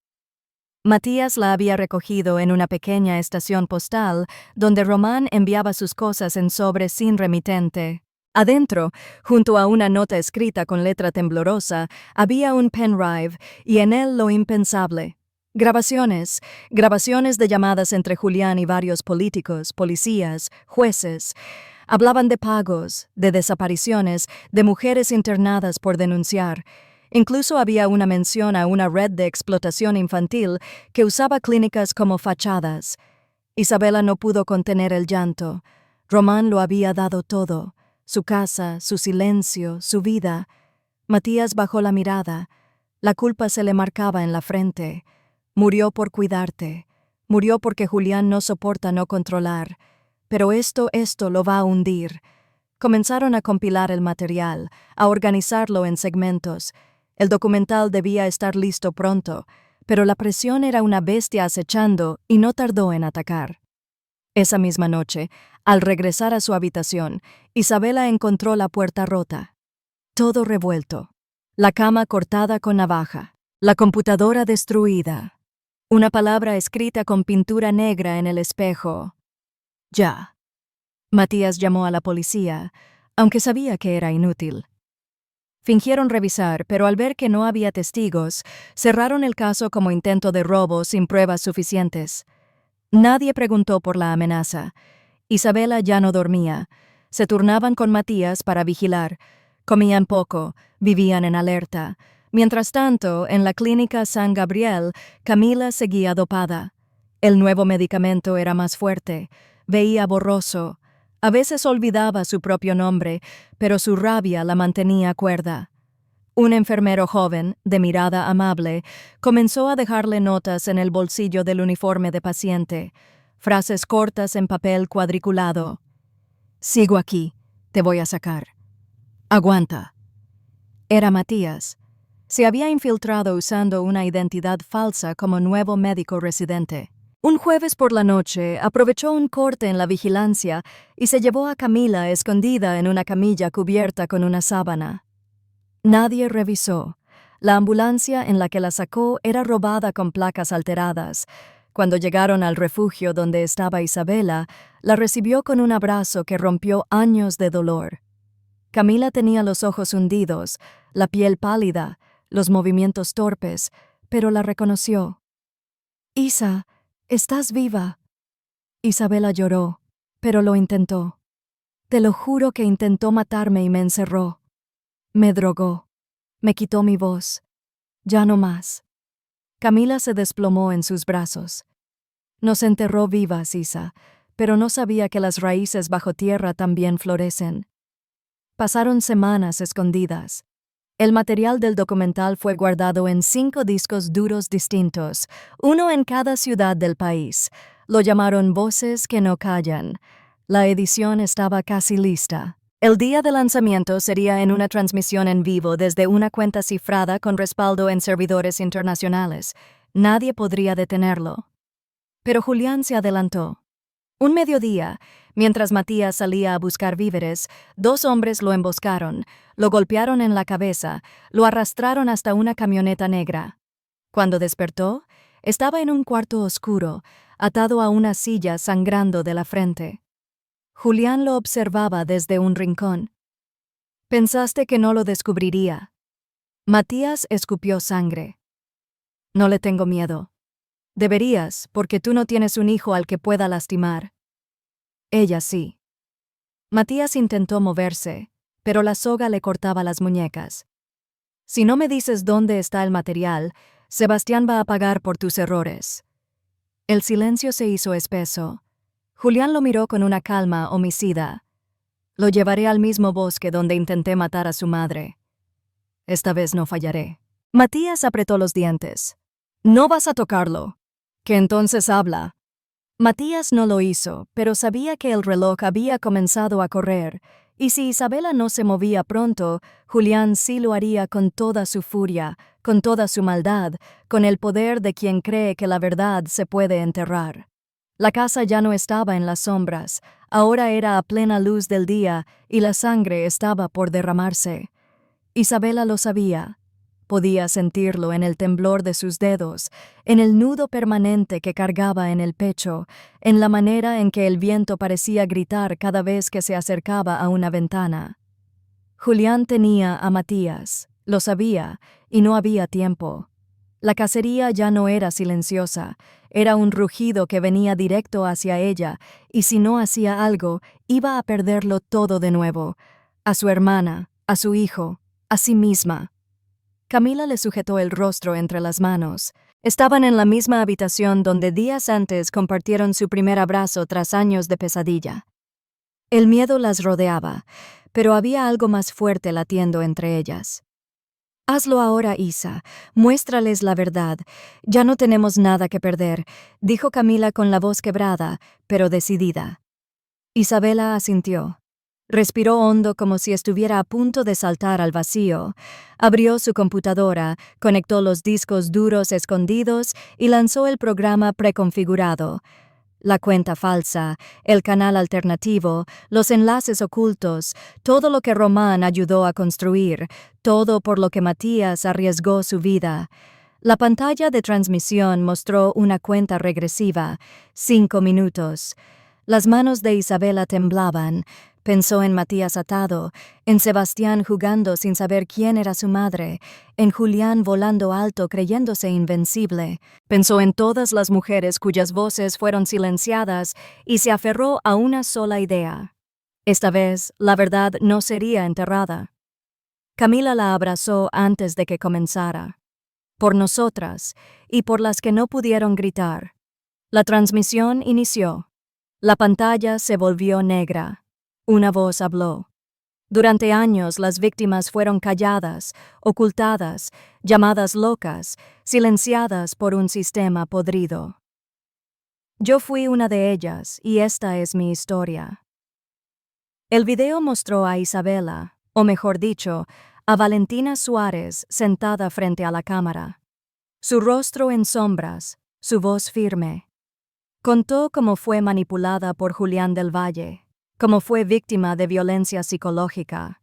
Matías la había recogido en una pequeña estación postal donde Román enviaba sus cosas en sobre sin remitente. Adentro, junto a una nota escrita con letra temblorosa, había un pendrive y en él lo impensable. Grabaciones de llamadas entre Julián y varios políticos, policías, jueces. Hablaban de pagos, de desapariciones, de mujeres internadas por denunciar. Incluso había una mención a una red de explotación infantil que usaba clínicas como fachadas. Isabela no pudo contener el llanto. Román lo había dado todo. Su casa, su silencio, su vida. Matías bajó la mirada. La culpa se le marcaba en la frente. Murió por cuidarte. Murió porque Julián no soporta no controlar. Pero esto lo va a hundir. Comenzaron a compilar el material, a organizarlo en segmentos. El documental debía estar listo pronto, pero la presión era una bestia acechando y no tardó en atacar. Esa misma noche, al regresar a su habitación, Isabela encontró la puerta rota. Todo revuelto. La cama cortada con navaja. La computadora destruida. Una palabra escrita con pintura negra en el espejo. Ya. Matías llamó a la policía, aunque sabía que era inútil. Fingieron revisar, pero al ver que no había testigos, cerraron el caso como intento de robo sin pruebas suficientes. Nadie preguntó por la amenaza. Isabela ya no dormía. Se turnaban con Matías para vigilar. Comían poco, vivían en alerta. Mientras tanto, en la clínica San Gabriel, Camila seguía dopada. El nuevo medicamento era más fuerte. Veía borroso. A veces olvidaba su propio nombre, pero su rabia la mantenía cuerda. Un enfermero joven, de mirada amable, comenzó a dejarle notas en el bolsillo del uniforme de paciente, frases cortas en papel cuadriculado. «Sigo aquí, te voy a sacar. Aguanta». Era Matías. Se había infiltrado usando una identidad falsa como nuevo médico residente. Un jueves por la noche aprovechó un corte en la vigilancia y se llevó a Camila escondida en una camilla cubierta con una sábana. Nadie revisó. La ambulancia en la que la sacó era robada con placas alteradas. Cuando llegaron al refugio donde estaba Isabela, la recibió con un abrazo que rompió años de dolor. Camila tenía los ojos hundidos, la piel pálida, los movimientos torpes, pero la reconoció. «Isa, estás viva». Isabela lloró, pero lo intentó. «Te lo juro que intentó matarme y me encerró. Me drogó. Me quitó mi voz. Ya no más». Camila se desplomó en sus brazos. «Nos enterró vivas, Isa, pero no sabía que las raíces bajo tierra también florecen». Pasaron semanas escondidas. El material del documental fue guardado en 5 discos duros distintos, uno en cada ciudad del país. Lo llamaron Voces que no callan. La edición estaba casi lista. El día de lanzamiento sería en una transmisión en vivo desde una cuenta cifrada con respaldo en servidores internacionales. Nadie podría detenerlo. Pero Julián se adelantó. Un mediodía, mientras Matías salía a buscar víveres, 2 hombres lo emboscaron, lo golpearon en la cabeza, lo arrastraron hasta una camioneta negra. Cuando despertó, estaba en un cuarto oscuro, atado a una silla sangrando de la frente. Julián lo observaba desde un rincón. «Pensaste que no lo descubriría». Matías escupió sangre. «No le tengo miedo». «Deberías, porque tú no tienes un hijo al que pueda lastimar». «Ella sí». Matías intentó moverse, pero la soga le cortaba las muñecas. «Si no me dices dónde está el material, Sebastián va a pagar por tus errores». El silencio se hizo espeso. Julián lo miró con una calma homicida. «Lo llevaré al mismo bosque donde intenté matar a su madre. Esta vez no fallaré». Matías apretó los dientes. «No vas a tocarlo». «Que entonces habla». Matías no lo hizo, pero sabía que el reloj había comenzado a correr, y si Isabela no se movía pronto, Julián sí lo haría con toda su furia, con toda su maldad, con el poder de quien cree que la verdad se puede enterrar. La casa ya no estaba en las sombras, ahora era a plena luz del día y la sangre estaba por derramarse. Isabela lo sabía. Podía sentirlo en el temblor de sus dedos, en el nudo permanente que cargaba en el pecho, en la manera en que el viento parecía gritar cada vez que se acercaba a una ventana. Julián tenía a Matías, lo sabía, y no había tiempo. La cacería ya no era silenciosa, era un rugido que venía directo hacia ella, y si no hacía algo, iba a perderlo todo de nuevo, a su hermana, a su hijo, a sí misma. Camila le sujetó el rostro entre las manos. Estaban en la misma habitación donde días antes compartieron su primer abrazo tras años de pesadilla. El miedo las rodeaba, pero había algo más fuerte latiendo entre ellas. «Hazlo ahora, Isa. Muéstrales la verdad. Ya no tenemos nada que perder», dijo Camila con la voz quebrada, pero decidida. Isabela asintió. Respiró hondo como si estuviera a punto de saltar al vacío. Abrió su computadora, conectó los discos duros escondidos y lanzó el programa preconfigurado. La cuenta falsa, el canal alternativo, los enlaces ocultos, todo lo que Román ayudó a construir, todo por lo que Matías arriesgó su vida. La pantalla de transmisión mostró una cuenta regresiva, 5 minutos. Las manos de Isabela temblaban. Pensó en Matías atado, en Sebastián jugando sin saber quién era su madre, en Julián volando alto creyéndose invencible. Pensó en todas las mujeres cuyas voces fueron silenciadas y se aferró a una sola idea. Esta vez, la verdad no sería enterrada. Camila la abrazó antes de que comenzara. Por nosotras y por las que no pudieron gritar. La transmisión inició. La pantalla se volvió negra. Una voz habló. Durante años las víctimas fueron calladas, ocultadas, llamadas locas, silenciadas por un sistema podrido. Yo fui una de ellas y esta es mi historia. El video mostró a Isabela, o mejor dicho, a Valentina Suárez sentada frente a la cámara. Su rostro en sombras, su voz firme. Contó cómo fue manipulada por Julián del Valle, cómo fue víctima de violencia psicológica,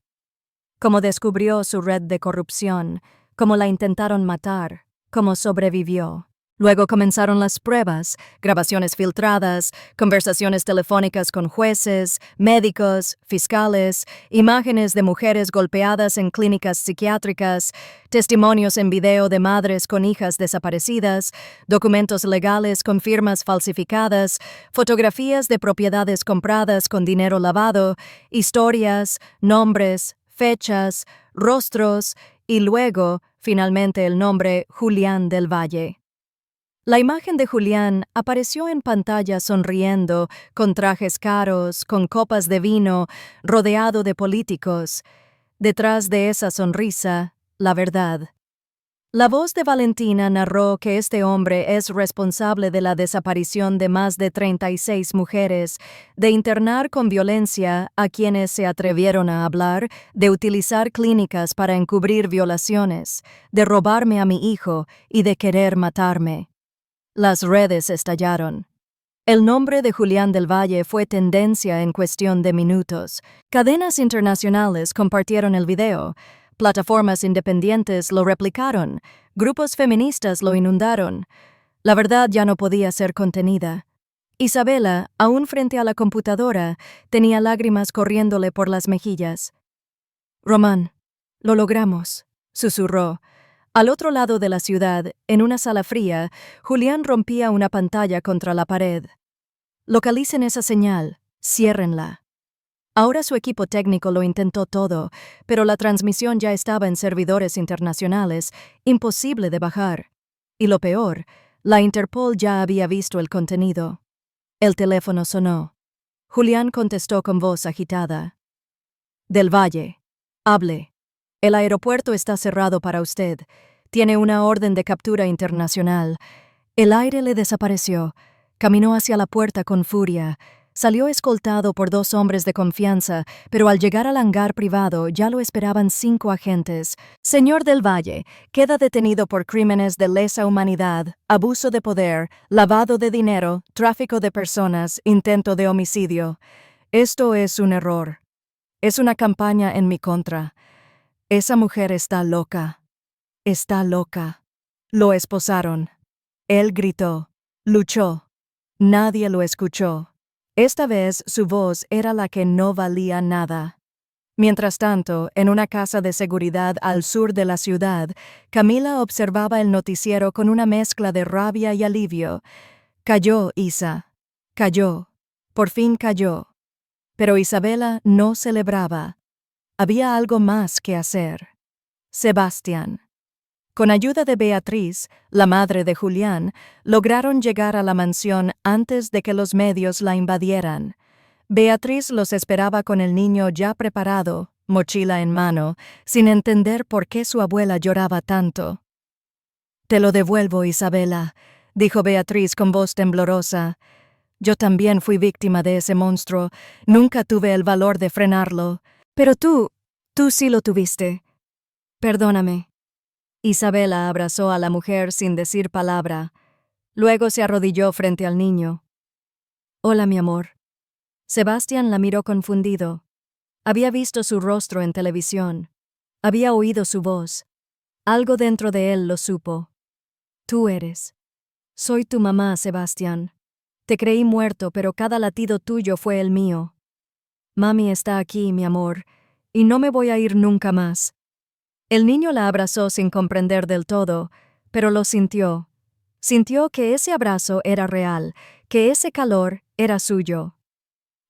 cómo descubrió su red de corrupción, cómo la intentaron matar, cómo sobrevivió. Luego comenzaron las pruebas, grabaciones filtradas, conversaciones telefónicas con jueces, médicos, fiscales, imágenes de mujeres golpeadas en clínicas psiquiátricas, testimonios en video de madres con hijas desaparecidas, documentos legales con firmas falsificadas, fotografías de propiedades compradas con dinero lavado, historias, nombres, fechas, rostros y luego, finalmente, el nombre Julián del Valle. La imagen de Julián apareció en pantalla sonriendo, con trajes caros, con copas de vino, rodeado de políticos. Detrás de esa sonrisa, la verdad. La voz de Valentina narró que este hombre es responsable de la desaparición de más de 36 mujeres, de internar con violencia a quienes se atrevieron a hablar, de utilizar clínicas para encubrir violaciones, de robarme a mi hijo y de querer matarme. Las redes estallaron. El nombre de Julián del Valle fue tendencia en cuestión de minutos. Cadenas internacionales compartieron el video, plataformas independientes lo replicaron, grupos feministas lo inundaron. La verdad ya no podía ser contenida. Isabela, aún frente a la computadora, tenía lágrimas corriéndole por las mejillas. «Román, lo logramos», susurró. Al otro lado de la ciudad, en una sala fría, Julián rompía una pantalla contra la pared. «Localicen esa señal, ciérrenla». Ahora su equipo técnico lo intentó todo, pero la transmisión ya estaba en servidores internacionales, imposible de bajar. Y lo peor, la Interpol ya había visto el contenido. El teléfono sonó. Julián contestó con voz agitada. «Del Valle, hable. El aeropuerto está cerrado para usted. Tiene una orden de captura internacional». El aire le desapareció. Caminó hacia la puerta con furia. Salió escoltado por 2 hombres de confianza, pero al llegar al hangar privado ya lo esperaban 5 agentes. «Señor del Valle, queda detenido por crímenes de lesa humanidad, abuso de poder, lavado de dinero, tráfico de personas, intento de homicidio. Esto es un error. Es una campaña en mi contra. Esa mujer está loca. Está loca». Lo esposaron. Él gritó. Luchó. Nadie lo escuchó. Esta vez su voz era la que no valía nada. Mientras tanto, en una casa de seguridad al sur de la ciudad, Camila observaba el noticiero con una mezcla de rabia y alivio. Cayó Isa. Cayó. Por fin cayó. Pero Isabela no celebraba. Había algo más que hacer. Sebastián. Con ayuda de Beatriz, la madre de Julián, lograron llegar a la mansión antes de que los medios la invadieran. Beatriz los esperaba con el niño ya preparado, mochila en mano, sin entender por qué su abuela lloraba tanto. «Te lo devuelvo, Isabela», dijo Beatriz con voz temblorosa. «Yo también fui víctima de ese monstruo. Nunca tuve el valor de frenarlo. Pero tú sí lo tuviste. Perdóname». Isabela abrazó a la mujer sin decir palabra. Luego se arrodilló frente al niño. «Hola, mi amor». Sebastián la miró confundido. Había visto su rostro en televisión. Había oído su voz. Algo dentro de él lo supo. «Tú eres. Soy tu mamá, Sebastián. Te creí muerto, pero cada latido tuyo fue el mío. Mami está aquí, mi amor, y no me voy a ir nunca más. El niño la abrazó sin comprender del todo, pero lo sintió. Sintió que ese abrazo era real, que ese calor era suyo.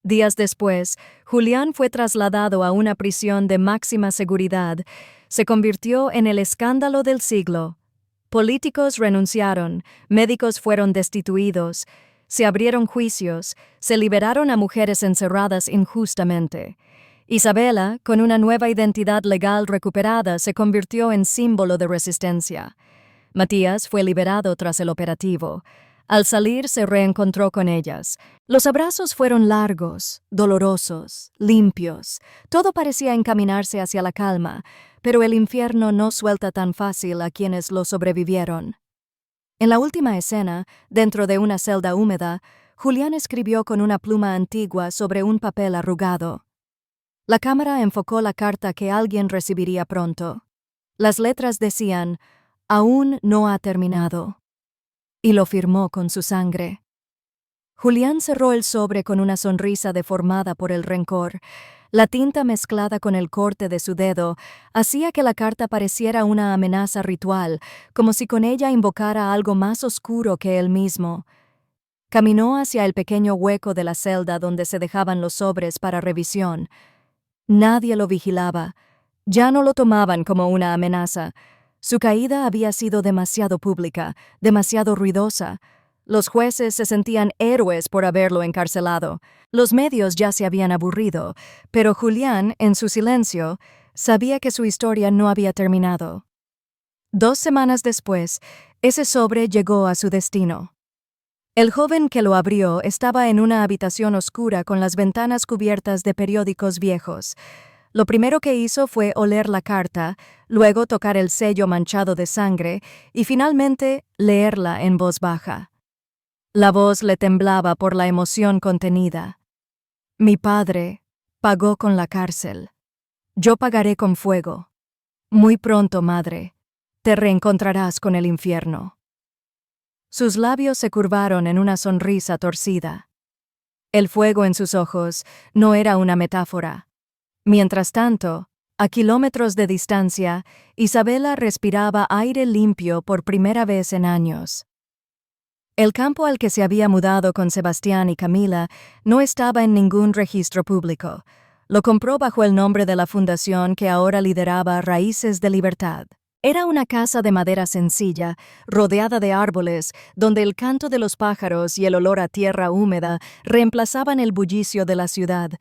Días después, Julián fue trasladado a una prisión de máxima seguridad. Se convirtió en el escándalo del siglo. Políticos renunciaron, médicos fueron destituidos, se abrieron juicios, se liberaron a mujeres encerradas injustamente. Isabela, con una nueva identidad legal recuperada, se convirtió en símbolo de resistencia. Matías fue liberado tras el operativo. Al salir se reencontró con ellas. Los abrazos fueron largos, dolorosos, limpios. Todo parecía encaminarse hacia la calma, pero el infierno no suelta tan fácil a quienes lo sobrevivieron. En la última escena, dentro de una celda húmeda, Julián escribió con una pluma antigua sobre un papel arrugado. La cámara enfocó la carta que alguien recibiría pronto. Las letras decían: «Aún no ha terminado», y lo firmó con su sangre. Julián cerró el sobre con una sonrisa deformada por el rencor. La tinta mezclada con el corte de su dedo hacía que la carta pareciera una amenaza ritual, como si con ella invocara algo más oscuro que él mismo. Caminó hacia el pequeño hueco de la celda donde se dejaban los sobres para revisión. Nadie lo vigilaba. Ya no lo tomaban como una amenaza. Su caída había sido demasiado pública, demasiado ruidosa. Los jueces se sentían héroes por haberlo encarcelado. Los medios ya se habían aburrido, pero Julián, en su silencio, sabía que su historia no había terminado. 2 semanas después, ese sobre llegó a su destino. El joven que lo abrió estaba en una habitación oscura con las ventanas cubiertas de periódicos viejos. Lo primero que hizo fue oler la carta, luego tocar el sello manchado de sangre y finalmente leerla en voz baja. La voz le temblaba por la emoción contenida. «Mi padre pagó con la cárcel. Yo pagaré con fuego. Muy pronto, madre, te reencontrarás con el infierno». Sus labios se curvaron en una sonrisa torcida. El fuego en sus ojos no era una metáfora. Mientras tanto, a kilómetros de distancia, Isabela respiraba aire limpio por primera vez en años. El campo al que se había mudado con Sebastián y Camila no estaba en ningún registro público. Lo compró bajo el nombre de la fundación que ahora lideraba Raíces de Libertad. Era una casa de madera sencilla, rodeada de árboles, donde el canto de los pájaros y el olor a tierra húmeda reemplazaban el bullicio de la ciudad.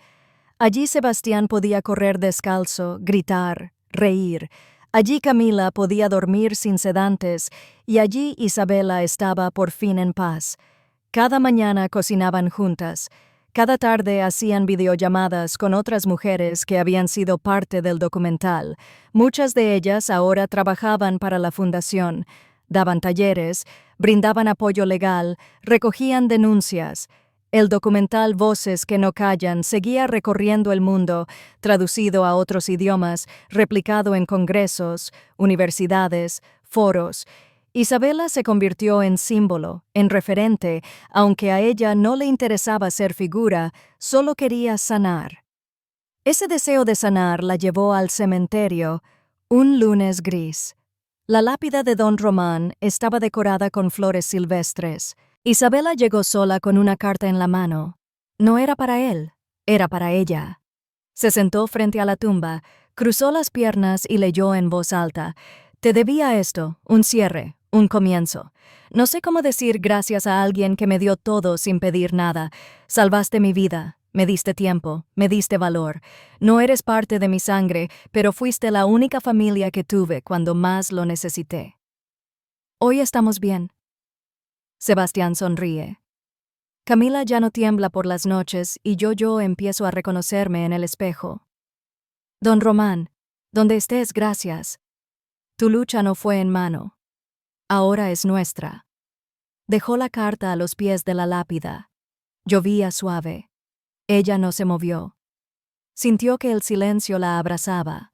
Allí Sebastián podía correr descalzo, gritar, reír. Allí Camila podía dormir sin sedantes y allí Isabela estaba por fin en paz. Cada mañana cocinaban juntas. Cada tarde hacían videollamadas con otras mujeres que habían sido parte del documental. Muchas de ellas ahora trabajaban para la fundación, daban talleres, brindaban apoyo legal, recogían denuncias. El documental Voces que no callan seguía recorriendo el mundo, traducido a otros idiomas, replicado en congresos, universidades, foros. Isabela se convirtió en símbolo, en referente, aunque a ella no le interesaba ser figura, solo quería sanar. Ese deseo de sanar la llevó al cementerio, un lunes gris. La lápida de Don Román estaba decorada con flores silvestres. Isabela llegó sola con una carta en la mano. No era para él, era para ella. Se sentó frente a la tumba, cruzó las piernas y leyó en voz alta: «Te debía esto, un cierre, un comienzo. No sé cómo decir gracias a alguien que me dio todo sin pedir nada. Salvaste mi vida, me diste tiempo, me diste valor. No eres parte de mi sangre, pero fuiste la única familia que tuve cuando más lo necesité. Hoy estamos bien». Sebastián sonríe. Camila ya no tiembla por las noches y yo empiezo a reconocerme en el espejo. Don Román, donde estés, gracias. Tu lucha no fue en vano. Ahora es nuestra. Dejó la carta a los pies de la lápida. Llovía suave. Ella no se movió. Sintió que el silencio la abrazaba.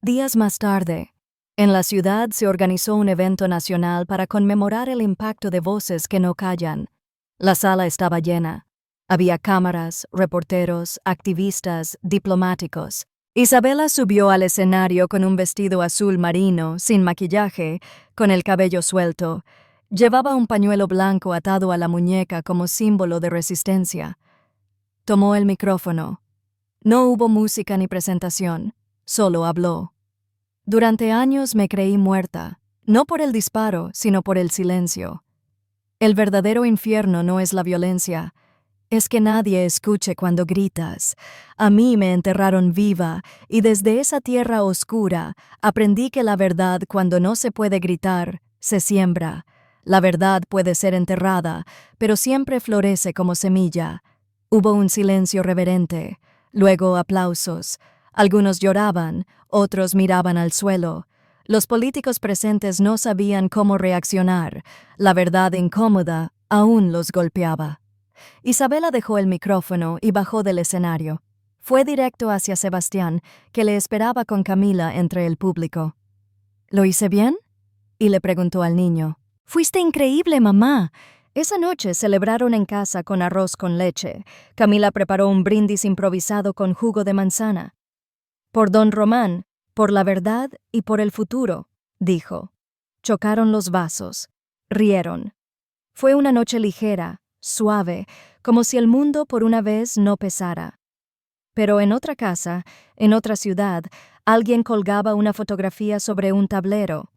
Días más tarde, en la ciudad se organizó un evento nacional para conmemorar el impacto de Voces que no callan. La sala estaba llena. Había cámaras, reporteros, activistas, diplomáticos. Isabela subió al escenario con un vestido azul marino, sin maquillaje, con el cabello suelto. Llevaba un pañuelo blanco atado a la muñeca como símbolo de resistencia. Tomó el micrófono. No hubo música ni presentación, solo habló. Durante años me creí muerta, no por el disparo, sino por el silencio. El verdadero infierno no es la violencia, es que nadie escuche cuando gritas. A mí me enterraron viva y desde esa tierra oscura aprendí que la verdad, cuando no se puede gritar, se siembra. La verdad puede ser enterrada, pero siempre florece como semilla. Hubo un silencio reverente, luego aplausos. Algunos lloraban, otros miraban al suelo. Los políticos presentes no sabían cómo reaccionar. La verdad incómoda aún los golpeaba. Isabela dejó el micrófono y bajó del escenario. Fue directo hacia Sebastián, que le esperaba con Camila entre el público. ¿Lo hice bien? Y le preguntó al niño. «Fuiste increíble, mamá». Esa noche celebraron en casa con arroz con leche. Camila preparó un brindis improvisado con jugo de manzana. «Por don Román, por la verdad y por el futuro», dijo. Chocaron los vasos. Rieron. Fue una noche ligera, suave, como si el mundo por una vez no pesara. Pero en otra casa, en otra ciudad, alguien colgaba una fotografía sobre un tablero.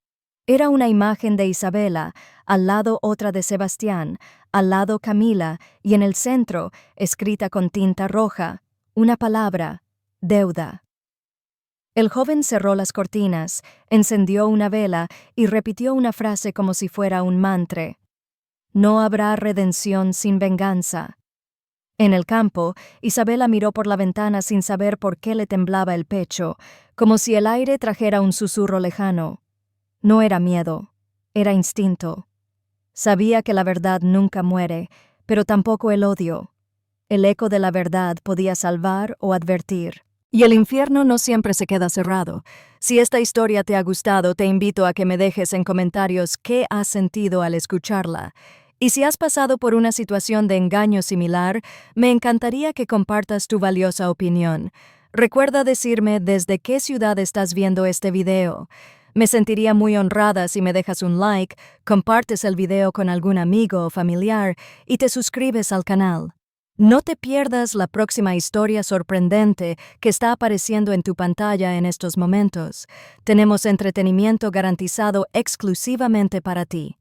Era una imagen de Isabela, al lado otra de Sebastián, al lado Camila, y en el centro, escrita con tinta roja, una palabra: deuda. El joven cerró las cortinas, encendió una vela y repitió una frase como si fuera un mantra. «No habrá redención sin venganza». En el campo, Isabela miró por la ventana sin saber por qué le temblaba el pecho, como si el aire trajera un susurro lejano. No era miedo, era instinto. Sabía que la verdad nunca muere, pero tampoco el odio. El eco de la verdad podía salvar o advertir. Y el infierno no siempre se queda cerrado. Si esta historia te ha gustado, te invito a que me dejes en comentarios qué has sentido al escucharla. Y si has pasado por una situación de engaño similar, me encantaría que compartas tu valiosa opinión. Recuerda decirme desde qué ciudad estás viendo este video. Me sentiría muy honrada si me dejas un like, compartes el video con algún amigo o familiar y te suscribes al canal. No te pierdas la próxima historia sorprendente que está apareciendo en tu pantalla en estos momentos. Tenemos entretenimiento garantizado exclusivamente para ti.